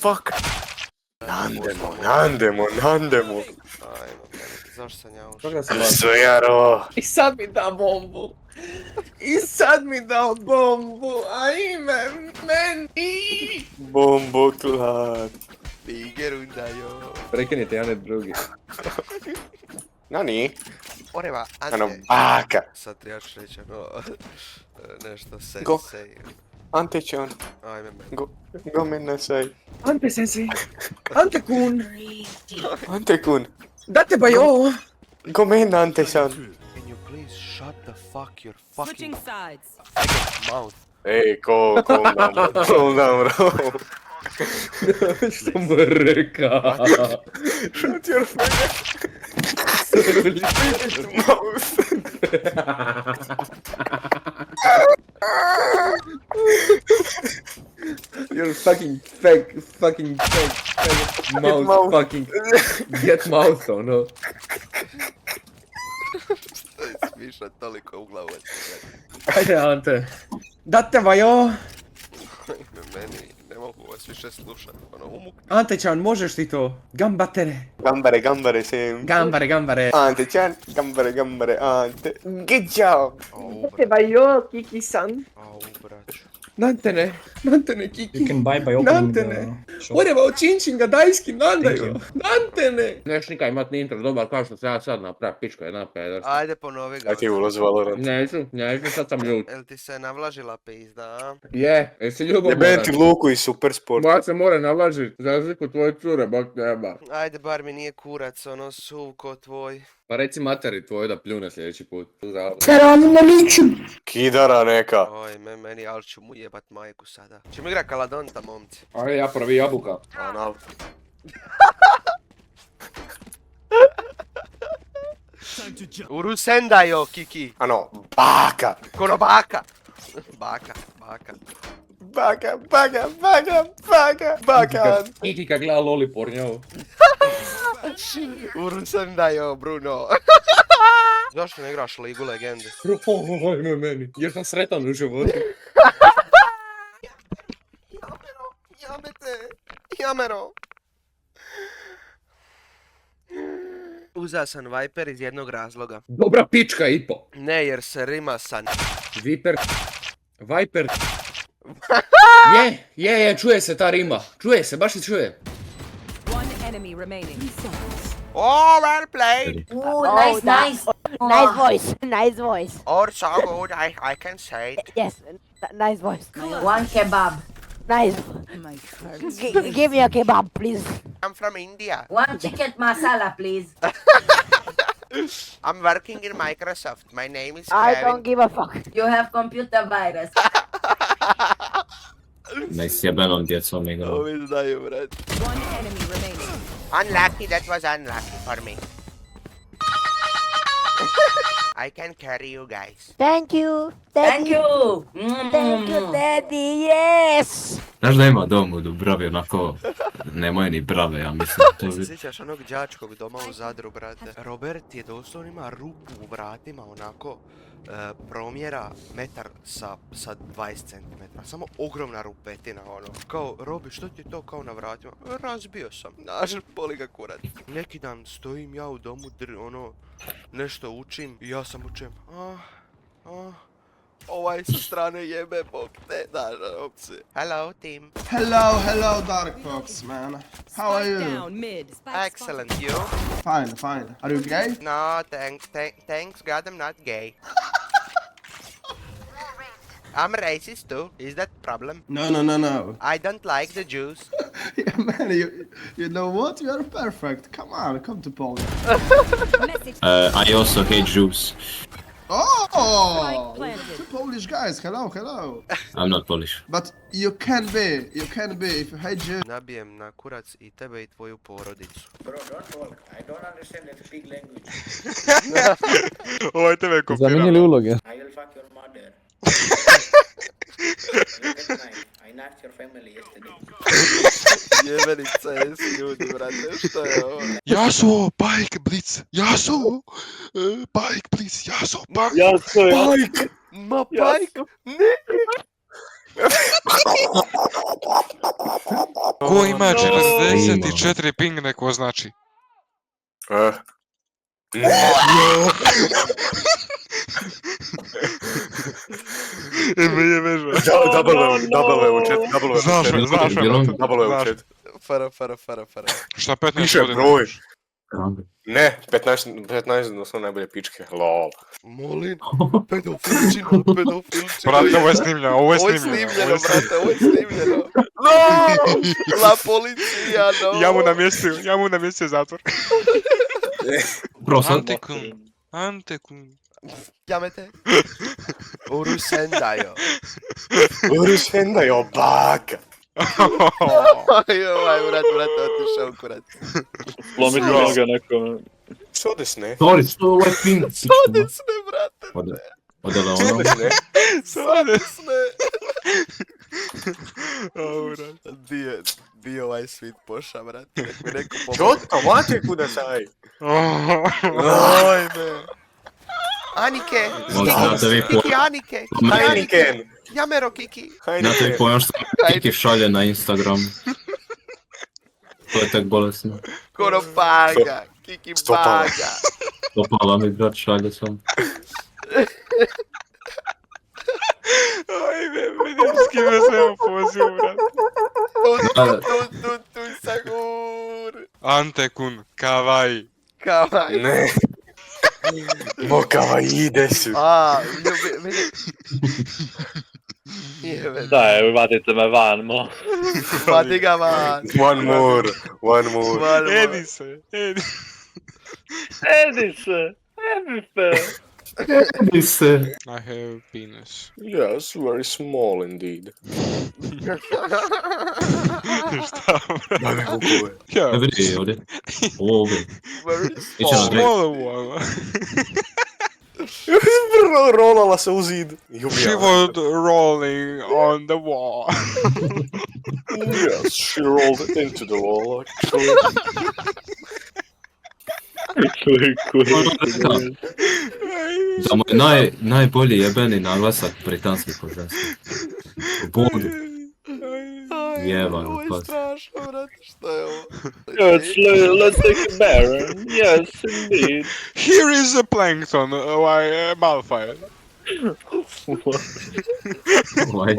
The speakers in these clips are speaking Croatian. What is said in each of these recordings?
Fuck! Nandemo. Ajmo, zašto sam ja ušao? Koga se baš? Sojaro! I sad mi da bombu. I sad mi dao bombu. Ajme, meni. Bombo klar. Tigerunda jo. Prekinite jedan drugi. Nani? Oreva, Ano, Ante. baka. Sad ja ću reći ono, nešto Go. sensei. Ante-chan, Ajme me. go mennasai. Ante sensei. Ante kun. Ante-kun, Date ba jo. go menna Ante-san. Can you please shut the fuck your Switching fucking sides. mouth? Ej, calm down, bro. Što mu rekao? Shut your fucking mouth. You're fucking mouth, mouth. fucking get mouth, ono. Smišno toliko u glavu. Ajde, Ante. Date ba jo. Meni, ne mogu vas više slušat, ono umuk. Ante-chan, možeš ti to? Gambatere. Gambare, sem. Gambare. Ante-chan, gambare, Ante. Good job. Au, Date ba jo, Kiki-san. au, braću. Nantene, Kiki. You can buy by opening Nantene. the shop. Oreva o činčinga dajski nandaju. Thank Nantene. Neš nikad imat ni intro dobar kao što se ja sad napravim, pička jedna peder. Ajde ponovi ga. A ti ulaz Valorant. Neću, sad sam ljut. Jel ti se navlažila pizda, a? Je, jesi ljubav Jebem ti Luku i Supersport. Moja se mora navlažit, za razliku tvoje cure, bak nema. Ajde, bar mi nije kurac, ono suv ko tvoj. Pa reci materi tvoj da pljune sljedeći put. Kidara neka. Oj, meni, ali ću mu jebat majku sada. Ćemo igrat Kaladonta, momci. Ajde, ja prvi jabuka. Anal. Urusenda jo, Kiki. Ano, baka. Kono baka. Baka. Baka. Iki kad gleda Loli pornjavu. Urusenda jo, Bruno. Zašto ne igraš Ligu Legende? Ojme meni, jer sam sretan u životu. Jamero. Uzeo sam Viper iz jednog razloga. Dobra pička i po. Ne, jer se rima sa... Viper. Je, čuje se ta rima. Čuje se, baš se čuje. One enemy remaining. Oh, well played! Ooh, nice. Nice voice. Or so good, I can say it. Yes, nice voice. One kebab. Nice. My heart. Give me a kebab, please. I'm from India. One chicken masala, please. I'm working in Microsoft. My name is I Kevin. don't give a fuck. You have computer virus. Ne sjebenom djecom igrao. Ovi znaju, brat. One enemy remaining. Unlucky, that was unlucky for me. I can carry you guys. Thank you. Thank you. Thank you, Daddy. Yes. Znaš da ima dom u Dubravi, onako, nemoj ni brave, ja mislim. To Se bi... sjećaš onog đačkog doma u Zadru, brate? Robert je doslovno ima rupu u vratima, onako, promjera metar sa 20 cm. Samo ogromna rupetina, ono. Kao, Robi, što ti je to kao na vratima? Razbio sam. Naš, boli ga kurac. Neki dan stojim ja u domu, nešto učim i ja sam učim. Ovaj sa strane jebe bok, ne daš opcije. Hello, team. Hello, Dark Fox, man. How are Spike you? down mid. Excellent, you? Fine. Are you gay? No, thanks God I'm not gay. I'm racist too. Is that problem? No. I don't like the Jews. Yeah, man, you know what? You are perfect. Come to Poland. Message. I also hate Jews. Oh! Spike planted. Two Polish guys, hello. I'm not Polish. But you can be if you hate Jews. Nabijem na kurac i tebe i tvoju porodicu. Bro, don't talk. I don't understand that big language. Ovo tebe Zamijenili uloge. I will fuck your mother. Look at knife. I knocked your family yesterday. Jebeni CS ljudi, brate, što je ovo? Yasuo, bike, blitz. Yasuo, bike, please. Yasuo, bike. Jasno, Ma bajk! Ne! Ko ima 44 ping neko znači? Me je vežba. Double u chat, double u Znaš me, znaš me. Double u chat. Fara. Šta 15 Piše godina? broj. Ne, 15 odnosno najbolje pičke, lol. Molim, pedofilčina. Brate, ovo je snimljeno, ovo je Ovo je snimljeno. snimljeno, brate, ovo je snimljeno. No! La policija, no! Ja mu namjestio zatvor. Prosto. Antekun. Jamete. Urusendajo. Urušendajo, baka. Ovaj, brate, otišao kurat. Slomit noga nekome. Što desne? Sorry, što ovaj ping? Desne, brate. Odala Što ono. desne? Desne. Di ovaj sweet poša, brate. Nek mi neko pomoći. Čotka, mate kuda saj. Ajde. Anike, Znate vi Kiki, Anike. Heineken. Jamero, Kiki. Znate vi pojam što Kiki šalje na Instagram? To je tak bolesno. Koro baga. Kiki Stopala. baga. Dopala mi brat šalje sam. Aj, vidim s kime se ja poziv, brate. Tu, sagur. Antekun, kawaii. Kavaj. Ne. Mokava ide su. A, jebe. Daj, vadite me van, mo. Vadi ga van. One more. Edi se. Bi se. I have penis. Yes, very small indeed. Šta, brate? Daj kukove. Ja, Ne vidi ovdje. Ovo ovdje. Very Iće na small. dve. smaller one. Rolala se u zid. She was rolling on the wall. Yes, she rolled into the wall, actually. Da mu je najbolji jebeni naglasak britanski požasti. U Bogu. Jevan, Ovo je pas. strašno, brate, što je ovo? Let's take a Baron. Yes, indeed. Here is a plankton, why Malphite. Ovaj.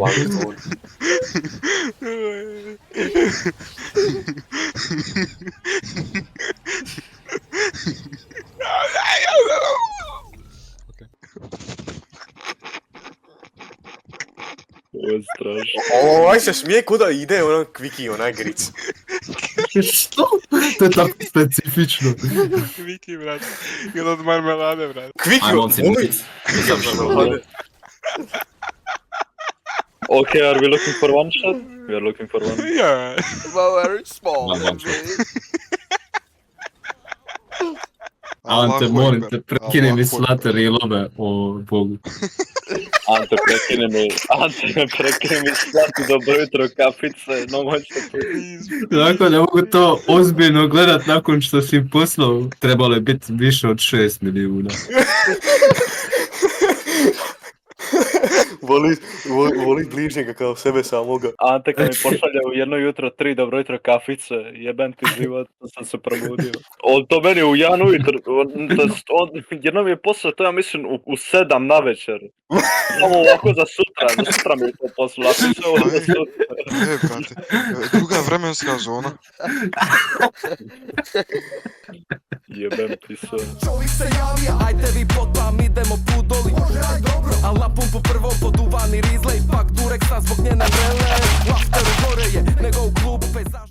Ovo je strašno. Ovaj se smije kuda ide onaj kviki, onaj gric. Što? To je tako specifično. Viki, brate. Ili od marmelade, brate. Kviki, Ajmo on si molim. mic. Okay, are we looking for one shot? We are looking for one. Yeah. Very small. One shot. Ante, molim te, prekini mi slater i lobe, o Bogu. Ante, prekini mi slati dobro jutro kafice, no možete Dakle, ne mogu to ozbiljno gledat nakon što si im poslao. Trebalo je biti više od 6 milijuna. Voli bližnjega kao sebe samoga. Ante kad mi pošalje u jedno jutro 3 dobro jutro kafice, jeben ti život, sam se probudio. On to meni u 1 ujutro, jedno mi je poslao, to ja mislim u 7 na večer. Samo ovako za sutra mi je to poslao, ako se ovo za sutra. Brate, druga vremenska zona. Jebem ti se. Čovjek se javija, ajde vi potpam, idemo pudoli. Al na pumpu prvo poduvani rizlej, pak Dureksa zbog njene vrele. U afteru gore je, nego u klubu pejzaž.